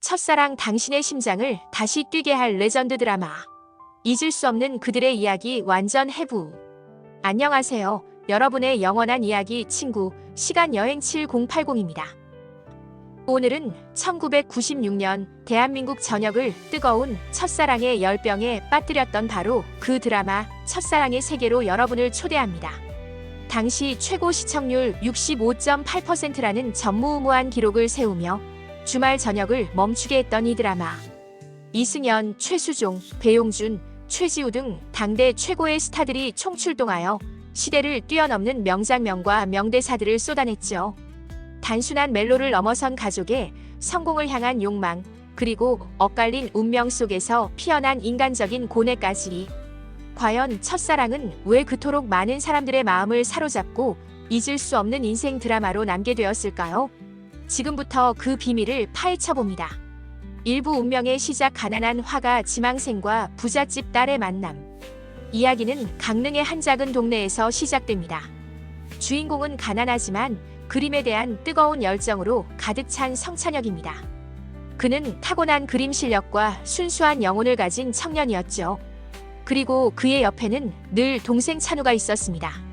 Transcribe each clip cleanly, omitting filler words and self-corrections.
첫사랑 당신의 심장을 다시 뛰게 할 레전드 드라마. 잊을 수 없는 그들의 이야기 완전 해부. 안녕하세요. 여러분의 영원한 이야기 친구 시간여행 7080입니다. 오늘은 1996년 대한민국 전역을 뜨거운 첫사랑의 열병에 빠뜨렸던 바로 그 드라마 첫사랑의 세계로 여러분을 초대합니다. 당시 최고 시청률 65.8%라는 전무후무한 기록을 세우며 주말 저녁을 멈추게 했던 이 드라마. 이승연, 최수종, 배용준, 최지우 등 당대 최고의 스타들이 총출동하여 시대를 뛰어넘는 명장면과 명대사들을 쏟아냈죠. 단순한 멜로를 넘어선 가족의 성공을 향한 욕망, 그리고 엇갈린 운명 속에서 피어난 인간적인 고뇌까지. 과연 첫사랑은 왜 그토록 많은 사람들의 마음을 사로잡고 잊을 수 없는 인생 드라마로 남게 되었을까요? 지금부터 그 비밀을 파헤쳐봅니다. 일부 운명의 시작 가난한 화가 지망생과 부잣집 딸의 만남. 이야기는 강릉의 한 작은 동네에서 시작됩니다. 주인공은 가난하지만 그림에 대한 뜨거운 열정으로 가득 찬 성찬혁입니다. 그는 타고난 그림 실력과 순수한 영혼을 가진 청년이었죠. 그리고 그의 옆에는 늘 동생 찬우가 있었습니다.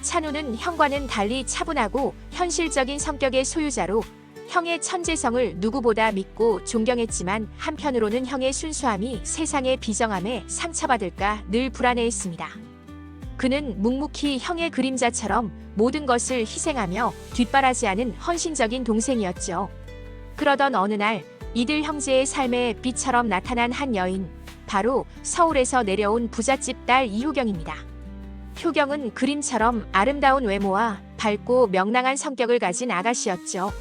찬우는 형과는 달리 차분하고 현실적인 성격의 소유자로 형의 천재성을 누구보다 믿고 존경했지만 한편으로는 형의 순수함이 세상의 비정함에 상처받을까 늘 불안해했습니다. 그는 묵묵히 형의 그림자처럼 모든 것을 희생하며 뒷바라지하는 헌신적인 동생이었죠. 그러던 어느 날 이들 형제의 삶에 빛처럼 나타난 한 여인, 바로 서울에서 내려온 부잣집 딸 이효경입니다. 효경은 그림처럼 아름다운 외모와 밝고 명랑한 성격을 가진 아가씨였죠.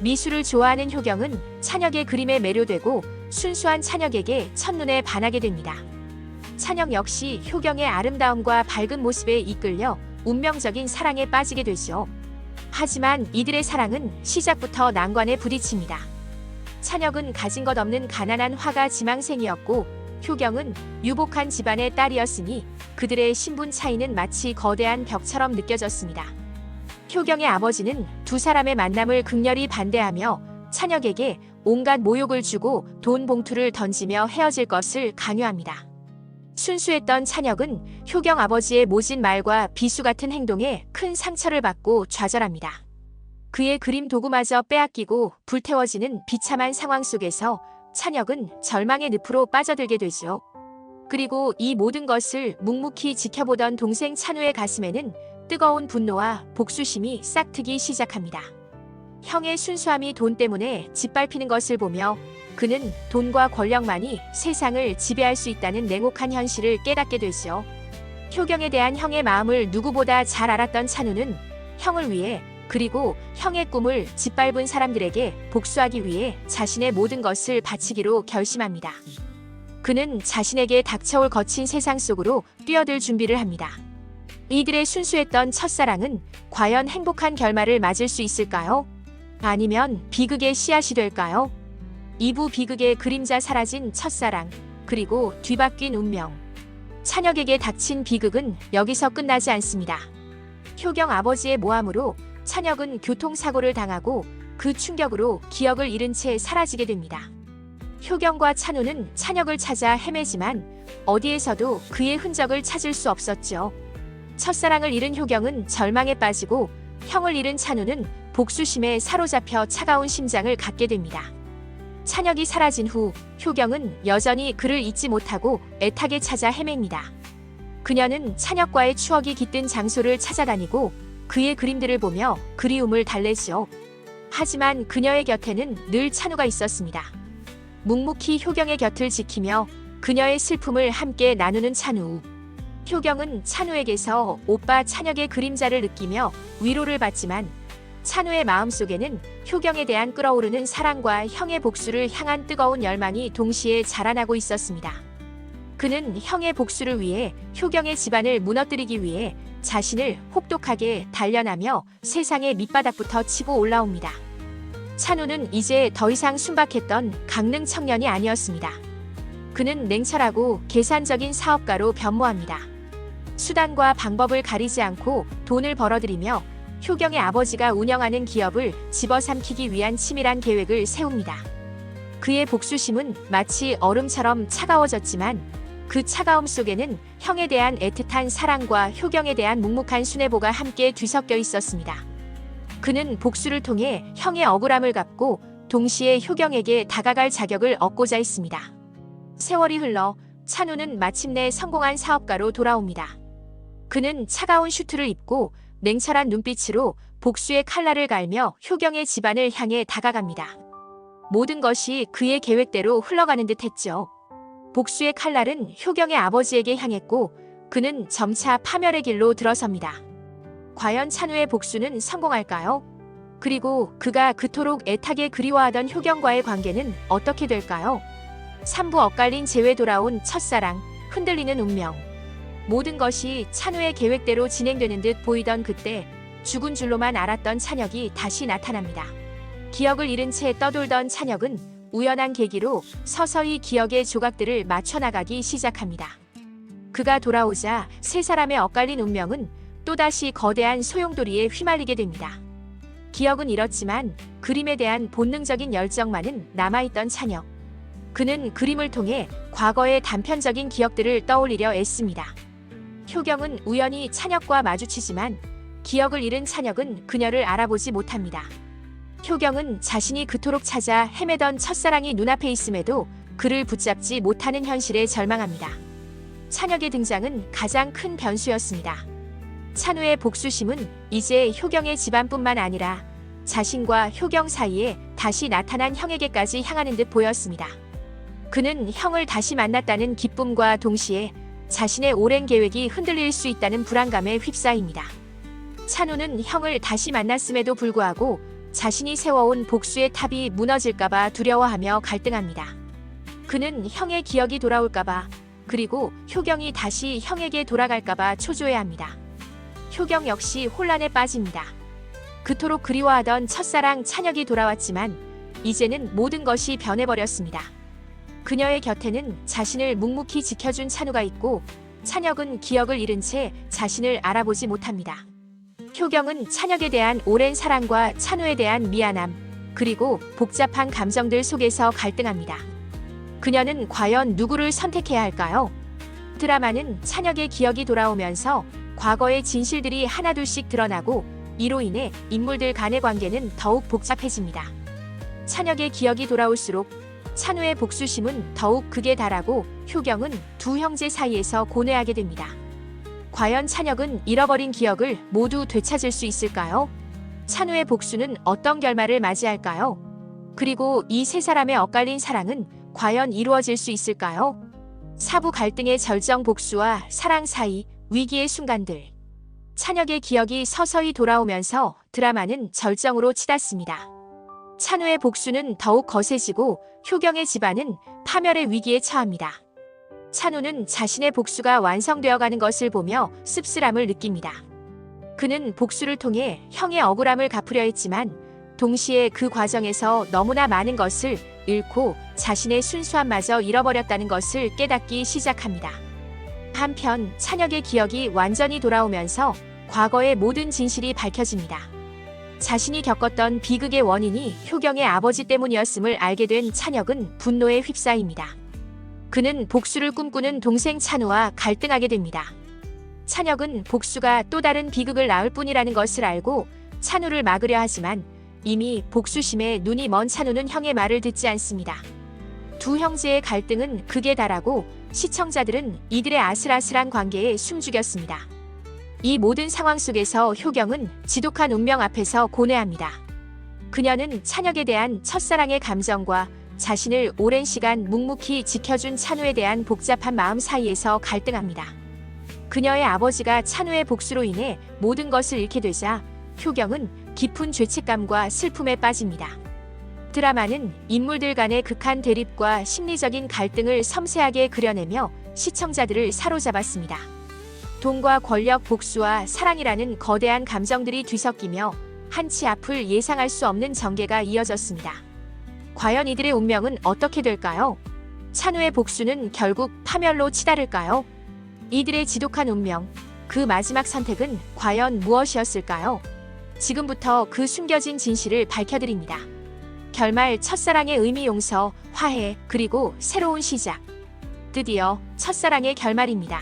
미술을 좋아하는 효경은 찬혁의 그림에 매료되고 순수한 찬혁에게 첫눈에 반하게 됩니다. 찬혁 역시 효경의 아름다움과 밝은 모습에 이끌려 운명적인 사랑에 빠지게 되죠. 하지만 이들의 사랑은 시작부터 난관에 부딪힙니다. 찬혁은 가진 것 없는 가난한 화가 지망생이었고 효경은 유복한 집안의 딸이었으니 그들의 신분 차이는 마치 거대한 벽처럼 느껴졌습니다. 효경의 아버지는 두 사람의 만남을 극렬히 반대하며 찬혁에게 온갖 모욕을 주고 돈 봉투를 던지며 헤어질 것을 강요합니다. 순수했던 찬혁은 효경 아버지의 모진 말과 비수 같은 행동에 큰 상처를 받고 좌절합니다. 그의 그림 도구마저 빼앗기고 불태워지는 비참한 상황 속에서 찬혁은 절망의 늪으로 빠져들게 되죠. 그리고 이 모든 것을 묵묵히 지켜보던 동생 찬우의 가슴에는 뜨거운 분노와 복수심이 싹트기 시작합니다. 형의 순수함이 돈 때문에 짓밟히는 것을 보며 그는 돈과 권력만이 세상을 지배할 수 있다는 냉혹한 현실을 깨닫게 되죠. 효경에 대한 형의 마음을 누구보다 잘 알았던 찬우는 형을 위해, 그리고 형의 꿈을 짓밟은 사람들에게 복수하기 위해 자신의 모든 것을 바치기로 결심합니다. 그는 자신에게 닥쳐올 거친 세상 속으로 뛰어들 준비를 합니다. 이들의 순수했던 첫사랑은 과연 행복한 결말을 맞을 수 있을까요? 아니면 비극의 씨앗이 될까요? 2부 비극의 그림자 사라진 첫사랑, 그리고 뒤바뀐 운명. 찬혁에게 닥친 비극은 여기서 끝나지 않습니다. 효경 아버지의 모함으로 찬혁은 교통사고를 당하고 그 충격으로 기억을 잃은 채 사라지게 됩니다. 효경과 찬우는 찬혁을 찾아 헤매지만 어디에서도 그의 흔적을 찾을 수 없었죠. 첫사랑을 잃은 효경은 절망에 빠지고 형을 잃은 찬우는 복수심에 사로잡혀 차가운 심장을 갖게 됩니다. 찬혁이 사라진 후 효경은 여전히 그를 잊지 못하고 애타게 찾아 헤맵니다. 그녀는 찬혁과의 추억이 깃든 장소를 찾아다니고 그의 그림들을 보며 그리움을 달래죠. 하지만 그녀의 곁에는 늘 찬우가 있었습니다. 묵묵히 효경의 곁을 지키며 그녀의 슬픔을 함께 나누는 찬우. 효경은 찬우에게서 오빠 찬혁의 그림자를 느끼며 위로를 받지만 찬우의 마음속에는 효경에 대한 끓어오르는 사랑과 형의 복수를 향한 뜨거운 열망이 동시에 자라나고 있었습니다. 그는 형의 복수를 위해, 효경의 집안을 무너뜨리기 위해 자신을 혹독하게 단련하며 세상의 밑바닥부터 치고 올라옵니다. 찬우는 이제 더 이상 순박했던 강릉 청년이 아니었습니다. 그는 냉철하고 계산적인 사업가로 변모합니다. 수단과 방법을 가리지 않고 돈을 벌어들이며 효경의 아버지가 운영하는 기업을 집어삼키기 위한 치밀한 계획을 세웁니다. 그의 복수심은 마치 얼음처럼 차가워졌지만 그 차가움 속에는 형에 대한 애틋한 사랑과 효경에 대한 묵묵한 순애보가 함께 뒤섞여 있었습니다. 그는 복수를 통해 형의 억울함을 갚고 동시에 효경에게 다가갈 자격을 얻고자 했습니다. 세월이 흘러 찬우는 마침내 성공한 사업가로 돌아옵니다. 그는 차가운 슈트를 입고 냉철한 눈빛으로 복수의 칼날을 갈며 효경의 집안을 향해 다가갑니다. 모든 것이 그의 계획대로 흘러가는 듯 했죠. 복수의 칼날은 효경의 아버지에게 향했고 그는 점차 파멸의 길로 들어섭니다. 과연 찬우의 복수는 성공할까요? 그리고 그가 그토록 애타게 그리워하던 효경과의 관계는 어떻게 될까요? 3부 엇갈린 재회 돌아온 첫사랑, 흔들리는 운명. 모든 것이 찬우의 계획대로 진행되는 듯 보이던 그때 죽은 줄로만 알았던 찬혁이 다시 나타납니다. 기억을 잃은 채 떠돌던 찬혁은 우연한 계기로 서서히 기억의 조각들을 맞춰나가기 시작합니다. 그가 돌아오자 세 사람의 엇갈린 운명은 또다시 거대한 소용돌이에 휘말리게 됩니다. 기억은 잃었지만 그림에 대한 본능적인 열정만은 남아있던 찬혁. 그는 그림을 통해 과거의 단편적인 기억들을 떠올리려 애씁니다. 효경은 우연히 찬혁과 마주치지만 기억을 잃은 찬혁은 그녀를 알아보지 못합니다. 효경은 자신이 그토록 찾아 헤매던 첫사랑이 눈앞에 있음에도 그를 붙잡지 못하는 현실에 절망합니다. 찬혁의 등장은 가장 큰 변수였습니다. 찬우의 복수심은 이제 효경의 집안뿐만 아니라 자신과 효경 사이에 다시 나타난 형에게까지 향하는 듯 보였습니다. 그는 형을 다시 만났다는 기쁨과 동시에 자신의 오랜 계획이 흔들릴 수 있다는 불안감에 휩싸입니다. 찬우는 형을 다시 만났음에도 불구하고 자신이 세워온 복수의 탑이 무너질까봐 두려워하며 갈등합니다. 그는 형의 기억이 돌아올까봐, 그리고 효경이 다시 형에게 돌아갈까봐 초조해합니다. 효경 역시 혼란에 빠집니다. 그토록 그리워하던 첫사랑 찬혁이 돌아왔지만 이제는 모든 것이 변해버렸습니다. 그녀의 곁에는 자신을 묵묵히 지켜준 찬우가 있고 찬혁은 기억을 잃은 채 자신을 알아보지 못합니다. 효경은 찬혁에 대한 오랜 사랑과 찬우에 대한 미안함, 그리고 복잡한 감정들 속에서 갈등합니다. 그녀는 과연 누구를 선택해야 할까요? 드라마는 찬혁의 기억이 돌아오면서 과거의 진실들이 하나둘씩 드러나고 이로 인해 인물들 간의 관계는 더욱 복잡해집니다. 찬혁의 기억이 돌아올수록 찬우의 복수심은 더욱 극에 달하고 효경은 두 형제 사이에서 고뇌하게 됩니다. 과연 찬혁은 잃어버린 기억을 모두 되찾을 수 있을까요? 찬우의 복수는 어떤 결말을 맞이할까요? 그리고 이 세 사람의 엇갈린 사랑은 과연 이루어질 수 있을까요? 사부 갈등의 절정, 복수와 사랑 사이 위기의 순간들. 찬혁의 기억이 서서히 돌아오면서 드라마는 절정으로 치닫습니다. 찬우의 복수는 더욱 거세지고 효경의 집안은 파멸의 위기에 처합니다. 찬우는 자신의 복수가 완성되어가는 것을 보며 씁쓸함을 느낍니다. 그는 복수를 통해 형의 억울함을 갚으려 했지만 동시에 그 과정에서 너무나 많은 것을 잃고 자신의 순수함마저 잃어버렸다는 것을 깨닫기 시작합니다. 한편 찬혁의 기억이 완전히 돌아오면서 과거의 모든 진실이 밝혀집니다. 자신이 겪었던 비극의 원인이 효경의 아버지 때문이었음을 알게 된 찬혁은 분노에 휩싸입니다. 그는 복수를 꿈꾸는 동생 찬우와 갈등하게 됩니다. 찬혁은 복수가 또 다른 비극을 낳을 뿐이라는 것을 알고 찬우를 막으려 하지만 이미 복수심에 눈이 먼 찬우는 형의 말을 듣지 않습니다. 두 형제의 갈등은 극에 달하고 시청자들은 이들의 아슬아슬한 관계에 숨죽였습니다. 이 모든 상황 속에서 효경은 지독한 운명 앞에서 고뇌합니다. 그녀는 찬혁에 대한 첫사랑의 감정과 자신을 오랜 시간 묵묵히 지켜준 찬우에 대한 복잡한 마음 사이에서 갈등합니다. 그녀의 아버지가 찬우의 복수로 인해 모든 것을 잃게 되자 효경은 깊은 죄책감과 슬픔에 빠집니다. 드라마는 인물들 간의 극한 대립과 심리적인 갈등을 섬세하게 그려내며 시청자들을 사로잡았습니다. 돈과 권력, 복수와 사랑이라는 거대한 감정들이 뒤섞이며 한치 앞을 예상할 수 없는 전개가 이어졌습니다. 과연 이들의 운명은 어떻게 될까요? 찬우의 복수는 결국 파멸로 치달을까요? 이들의 지독한 운명, 그 마지막 선택은 과연 무엇이었을까요? 지금부터 그 숨겨진 진실을 밝혀드립니다. 결말, 첫사랑의 의미, 용서, 화해, 그리고 새로운 시작. 드디어 첫사랑의 결말입니다.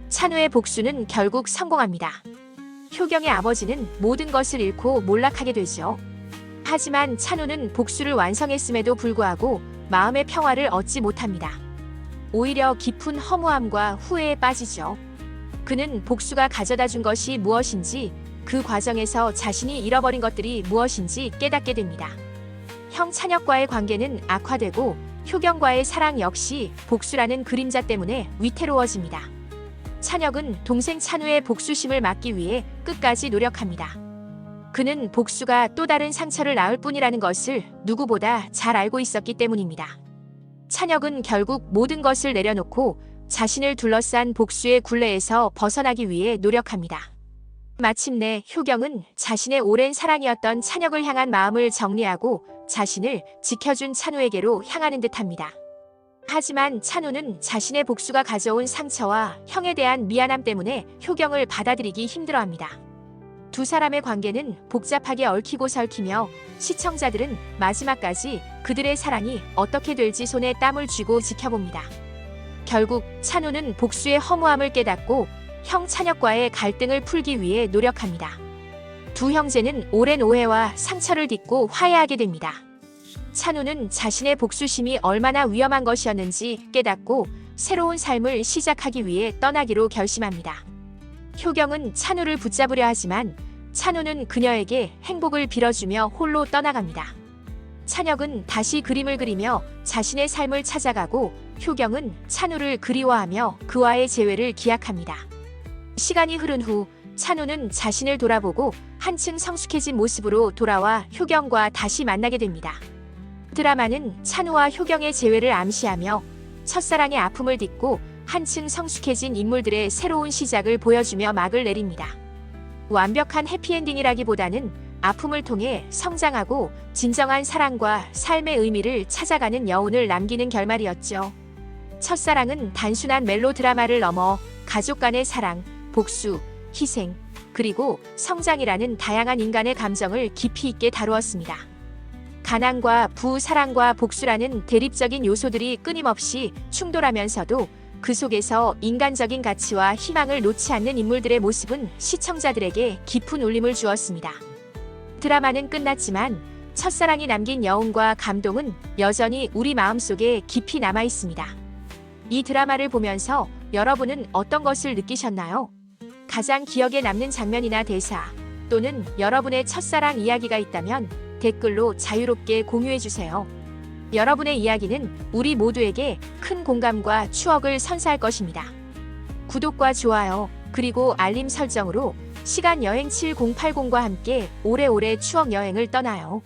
찬우의 복수는 결국 성공합니다. 효경의 아버지는 모든 것을 잃고 몰락하게 되죠. 하지만 찬우는 복수를 완성했음에도 불구하고 마음의 평화를 얻지 못합니다. 오히려 깊은 허무함과 후회에 빠지죠. 그는 복수가 가져다 준 것이 무엇인지, 그 과정에서 자신이 잃어버린 것들이 무엇인지 깨닫게 됩니다. 형 찬혁과의 관계는 악화되고 효경과의 사랑 역시 복수라는 그림자 때문에 위태로워집니다. 찬혁은 동생 찬우의 복수심을 막기 위해 끝까지 노력합니다. 그는 복수가 또 다른 상처를 낳을 뿐이라는 것을 누구보다 잘 알고 있었기 때문입니다. 찬혁은 결국 모든 것을 내려놓고 자신을 둘러싼 복수의 굴레에서 벗어나기 위해 노력합니다. 마침내 효경은 자신의 오랜 사랑이었던 찬혁을 향한 마음을 정리하고 자신을 지켜준 찬우에게로 향하는 듯합니다. 하지만 찬우는 자신의 복수가 가져온 상처와 형에 대한 미안함 때문에 효경을 받아들이기 힘들어합니다. 두 사람의 관계는 복잡하게 얽히고 설키며 시청자들은 마지막까지 그들의 사랑이 어떻게 될지 손에 땀을 쥐고 지켜봅니다. 결국 찬우는 복수의 허무함을 깨닫고 형 찬혁과의 갈등을 풀기 위해 노력합니다. 두 형제는 오랜 오해와 상처를 딛고 화해하게 됩니다. 찬우는 자신의 복수심이 얼마나 위험한 것이었는지 깨닫고 새로운 삶을 시작하기 위해 떠나기로 결심합니다. 효경은 찬우를 붙잡으려 하지만 찬우는 그녀에게 행복을 빌어주며 홀로 떠나갑니다. 찬혁은 다시 그림을 그리며 자신의 삶을 찾아가고 효경은 찬우를 그리워하며 그와의 재회를 기약합니다. 시간이 흐른 후 찬우는 자신을 돌아보고 한층 성숙해진 모습으로 돌아와 효경과 다시 만나게 됩니다. 드라마는 찬우와 효경의 재회를 암시하며 첫사랑의 아픔을 딛고 한층 성숙해진 인물들의 새로운 시작을 보여주며 막을 내립니다. 완벽한 해피엔딩이라기보다는 아픔을 통해 성장하고 진정한 사랑과 삶의 의미를 찾아가는 여운을 남기는 결말이었죠. 첫사랑은 단순한 멜로드라마를 넘어 가족 간의 사랑, 복수, 희생, 그리고 성장이라는 다양한 인간의 감정을 깊이 있게 다루었습니다. 가난과 부, 사랑과 복수라는 대립적인 요소들이 끊임없이 충돌하면서도 그 속에서 인간적인 가치와 희망을 놓지 않는 인물들의 모습은 시청자들에게 깊은 울림을 주었습니다. 드라마는 끝났지만 첫사랑이 남긴 여운과 감동은 여전히 우리 마음속에 깊이 남아 있습니다. 이 드라마를 보면서 여러분은 어떤 것을 느끼셨나요? 가장 기억에 남는 장면이나 대사, 또는 여러분의 첫사랑 이야기가 있다면 댓글로 자유롭게 공유해주세요. 여러분의 이야기는 우리 모두에게 큰 공감과 추억을 선사할 것입니다. 구독과 좋아요, 그리고 알림 설정으로 시간여행 7080과 함께 오래오래 추억 여행을 떠나요.